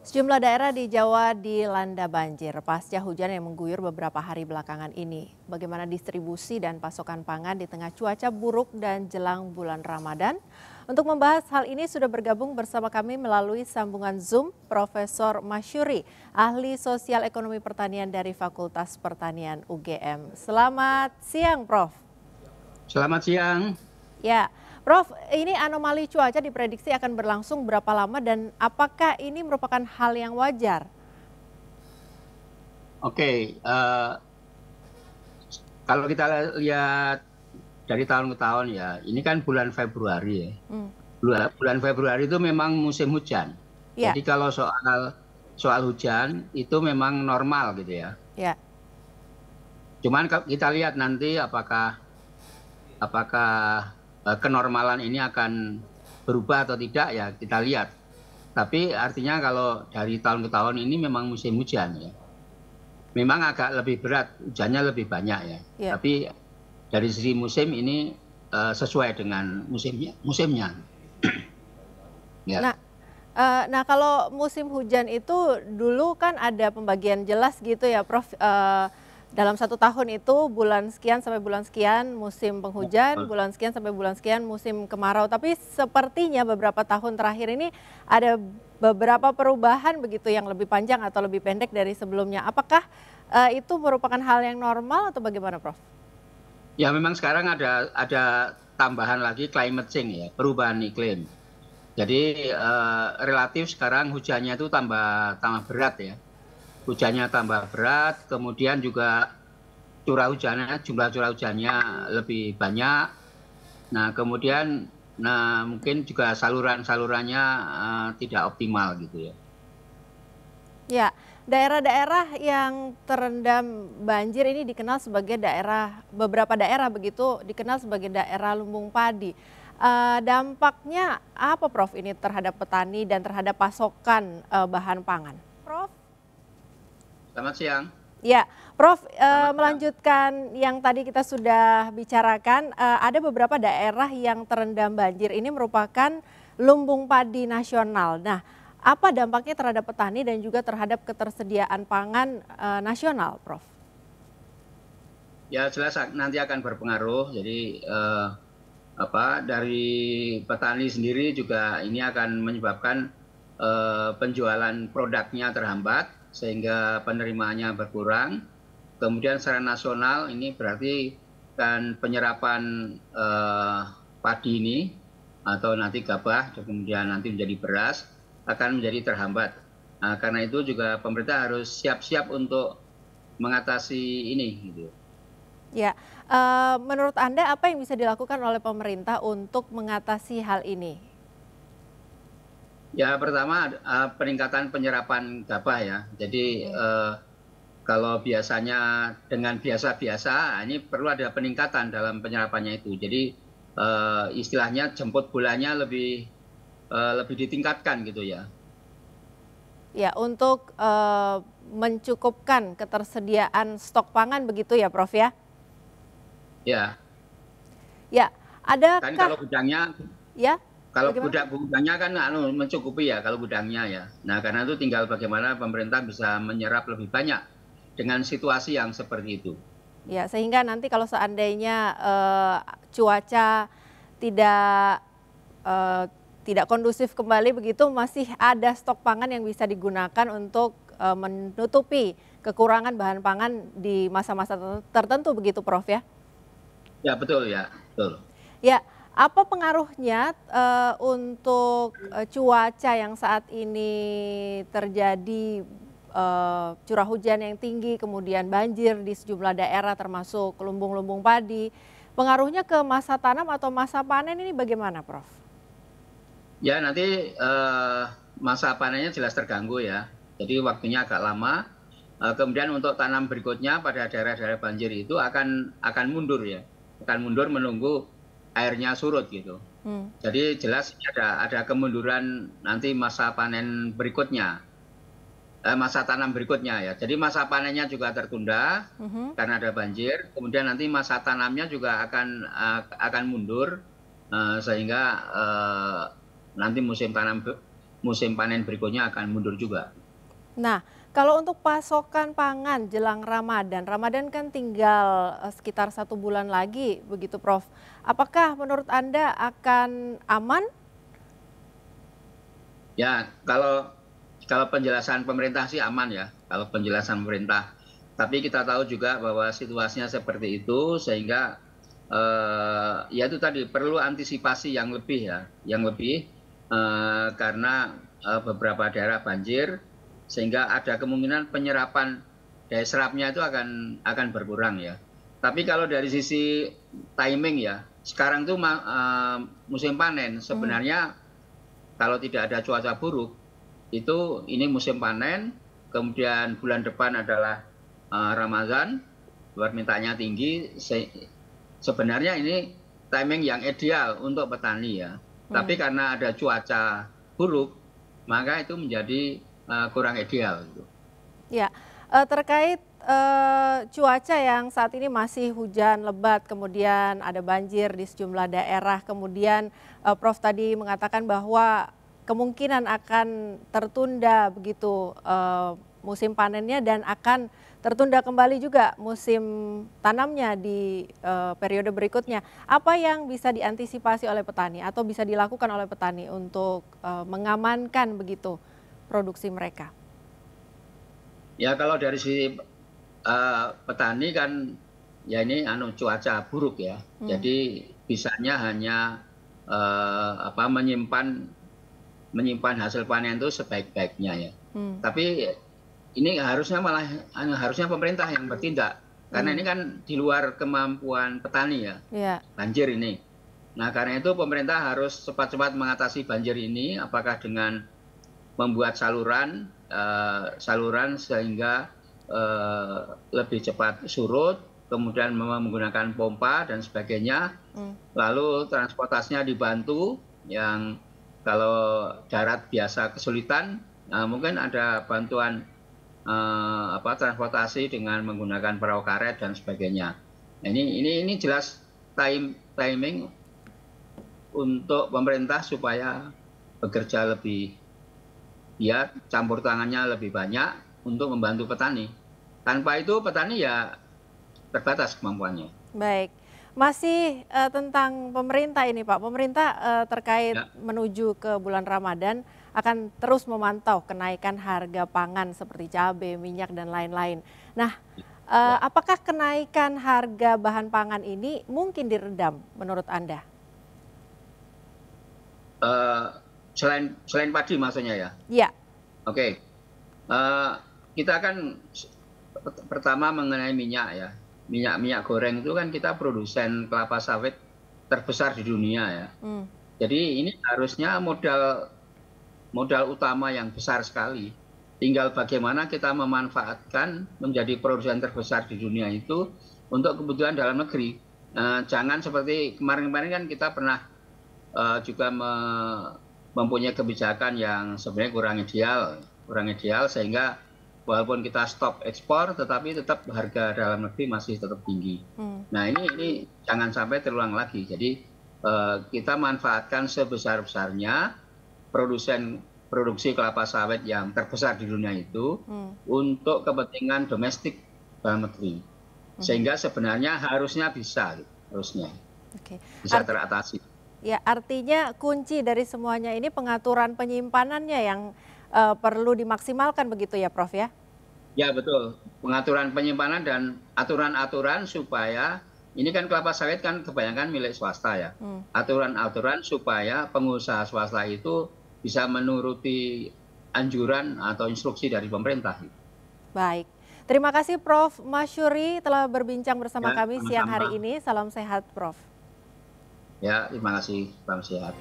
Sejumlah daerah di Jawa dilanda banjir pasca hujan yang mengguyur beberapa hari belakangan ini. Bagaimana distribusi dan pasokan pangan di tengah cuaca buruk dan jelang bulan Ramadan? Untuk membahas hal ini sudah bergabung bersama kami melalui sambungan Zoom Profesor Masyuri, ahli sosial ekonomi pertanian dari Fakultas Pertanian UGM. Selamat siang, Prof. Selamat siang. Ya, Prof, ini anomali cuaca diprediksi akan berlangsung berapa lama dan apakah ini merupakan hal yang wajar? Oke, kalau kita lihat dari tahun ke tahun ya, ini kan bulan Februari ya. Bulan Februari itu memang musim hujan. Ya, Jadi kalau soal hujan itu memang normal gitu ya. ya, Cuman kita lihat nanti apakah kenormalan ini akan berubah atau tidak ya kita lihat. Tapi artinya kalau dari tahun ke tahun ini memang musim hujan ya. Memang agak lebih berat, hujannya lebih banyak ya. ya. Tapi dari segi musim ini sesuai dengan musimnya. Ya. Nah, kalau musim hujan itu dulu kan ada pembagian jelas gitu ya, Prof. Dalam satu tahun itu bulan sekian sampai bulan sekian musim penghujan, bulan sekian sampai bulan sekian musim kemarau. Tapi sepertinya beberapa tahun terakhir ini ada beberapa perubahan begitu yang lebih panjang atau lebih pendek dari sebelumnya. Apakah itu merupakan hal yang normal atau bagaimana, Prof? Ya memang sekarang ada tambahan lagi climate change ya, perubahan iklim. Jadi relatif sekarang hujannya itu tambah berat ya. Hujannya tambah berat, kemudian juga jumlah curah hujannya lebih banyak. Nah, kemudian mungkin juga salurannya tidak optimal gitu ya. Ya, daerah-daerah yang terendam banjir ini dikenal sebagai beberapa daerah begitu dikenal sebagai daerah lumbung padi. Dampaknya apa, Prof, ini terhadap petani dan terhadap pasokan bahan pangan? Prof? Selamat siang. Ya, Prof, Selamat siang. melanjutkan yang tadi kita sudah bicarakan, ada beberapa daerah yang terendam banjir. Ini merupakan lumbung padi nasional. Nah, apa dampaknya terhadap petani dan juga terhadap ketersediaan pangan nasional, Prof? Ya jelas nanti akan berpengaruh. Jadi dari petani sendiri juga ini akan menyebabkan penjualan produknya terhambat sehingga penerimaannya berkurang. Kemudian secara nasional ini berarti kan penyerapan padi ini atau nanti gabah kemudian nanti menjadi beras akan menjadi terhambat. Nah, karena itu juga pemerintah harus siap-siap untuk mengatasi ini gitu. Ya, menurut Anda apa yang bisa dilakukan oleh pemerintah untuk mengatasi hal ini? Ya pertama peningkatan penyerapan gabah ya. Jadi kalau biasanya dengan biasa-biasa, ini perlu ada peningkatan dalam penyerapannya itu. Jadi istilahnya jemput bolanya lebih ditingkatkan gitu ya. Ya, untuk mencukupkan ketersediaan stok pangan begitu ya, Prof ya? Ya. Ya, Kan kalau adakah gudangnya ya? Kalau Bagaimana? gudangnya kan mencukupi ya kalau gudangnya ya. Nah karena itu tinggal bagaimana pemerintah bisa menyerap lebih banyak dengan situasi yang seperti itu. Ya, sehingga nanti kalau seandainya cuaca tidak eh, tidak kondusif kembali begitu masih ada stok pangan yang bisa digunakan untuk menutupi kekurangan bahan pangan di masa-masa tertentu begitu, Prof ya? Ya betul ya, betul. Ya, apa pengaruhnya untuk cuaca yang saat ini terjadi curah hujan yang tinggi, kemudian banjir di sejumlah daerah termasuk lumbung-lumbung padi. Pengaruhnya ke masa tanam atau masa panen ini bagaimana, Prof? Ya nanti masa panennya jelas terganggu ya. Jadi waktunya agak lama. Kemudian untuk tanam berikutnya pada daerah-daerah banjir itu akan mundur ya. Akan mundur menunggu airnya surut gitu. Jadi jelas ada kemunduran nanti masa panen berikutnya. Masa tanam berikutnya ya. Jadi masa panennya juga tertunda karena ada banjir. Kemudian nanti masa tanamnya juga akan mundur sehingga nanti musim panen berikutnya akan mundur juga. Nah, kalau untuk pasokan pangan jelang Ramadan, Ramadan kan tinggal sekitar 1 bulan lagi, begitu Prof. Apakah menurut Anda akan aman? Ya, kalau penjelasan pemerintah sih aman ya, kalau penjelasan pemerintah. Tapi kita tahu juga bahwa situasinya seperti itu, sehingga ya itu tadi perlu antisipasi yang lebih ya, yang lebih karena beberapa daerah banjir, sehingga ada kemungkinan penyerapan daya serapnya itu akan berkurang ya. Tapi kalau dari sisi timing ya, sekarang tuh musim panen Hmm, sebenarnya kalau tidak ada cuaca buruk, itu ini musim panen, kemudian bulan depan adalah Ramadan, permintaannya tinggi, sebenarnya ini timing yang ideal untuk petani ya. Tapi hmm. karena ada cuaca buruk, maka itu menjadi kurang ideal gitu. Ya, terkait cuaca yang saat ini masih hujan lebat, kemudian ada banjir di sejumlah daerah, kemudian Prof tadi mengatakan bahwa kemungkinan akan tertunda begitu musim panennya dan akan tertunda kembali juga musim tanamnya di periode berikutnya. Apa yang bisa diantisipasi oleh petani atau bisa dilakukan oleh petani untuk mengamankan begitu produksi mereka? Ya kalau dari sisi petani kan ya ini cuaca buruk ya. Hmm, Jadi bisanya hanya menyimpan hasil panen itu sebaik-baiknya ya. hmm, Tapi ini harusnya pemerintah yang bertindak karena ini hmm. kan di luar kemampuan petani ya, Ya, banjir ini. Nah, karena itu pemerintah harus cepat-cepat mengatasi banjir ini apakah dengan membuat saluran sehingga lebih cepat surut, kemudian menggunakan pompa dan sebagainya. hmm, Lalu transportasinya dibantu, yang kalau darat biasa kesulitan, mungkin ada bantuan transportasi dengan menggunakan perahu karet dan sebagainya. Nah, ini jelas timing untuk pemerintah supaya bekerja lebih giat, campur tangannya lebih banyak untuk membantu petani. Tanpa itu petani ya terbatas kemampuannya. baik. Masih tentang pemerintah ini Pak, pemerintah terkait Ya. menuju ke bulan Ramadan akan terus memantau kenaikan harga pangan seperti cabai, minyak dan lain-lain. Nah, Ya. apakah kenaikan harga bahan pangan ini mungkin diredam menurut Anda? Eh, selain padi maksudnya ya. Ya, Oke. Eh, kita kan pertama mengenai minyak ya. Minyak goreng itu kan kita produsen kelapa sawit terbesar di dunia ya. hmm, Jadi ini harusnya modal modal utama yang besar sekali. Tinggal bagaimana kita memanfaatkan menjadi produsen terbesar di dunia itu untuk kebutuhan dalam negeri. Jangan seperti kemarin-kemarin kan kita pernah juga mempunyai kebijakan yang sebenarnya kurang ideal sehingga walaupun kita stop ekspor, tetapi tetap harga dalam negeri masih tetap tinggi. hmm, Nah ini jangan sampai terulang lagi. Jadi kita manfaatkan sebesar-besarnya produksi kelapa sawit yang terbesar di dunia itu hmm, untuk kepentingan domestik dalam negeri. mhm. Sehingga sebenarnya harusnya Oke. bisa teratasi. Ya, artinya kunci dari semuanya ini pengaturan penyimpanannya yang perlu dimaksimalkan begitu ya, Prof ya? Ya betul, pengaturan penyimpanan dan aturan-aturan supaya ini kan kelapa sawit kan kebanyakan milik swasta ya. Hmm, Aturan-aturan supaya pengusaha swasta itu bisa menuruti anjuran atau instruksi dari pemerintah. baik. Terima kasih Prof Masyuri telah berbincang bersama Ya, kami siang sama-sama. hari ini. Salam sehat, Prof. Ya, terima kasih. Salam sehat.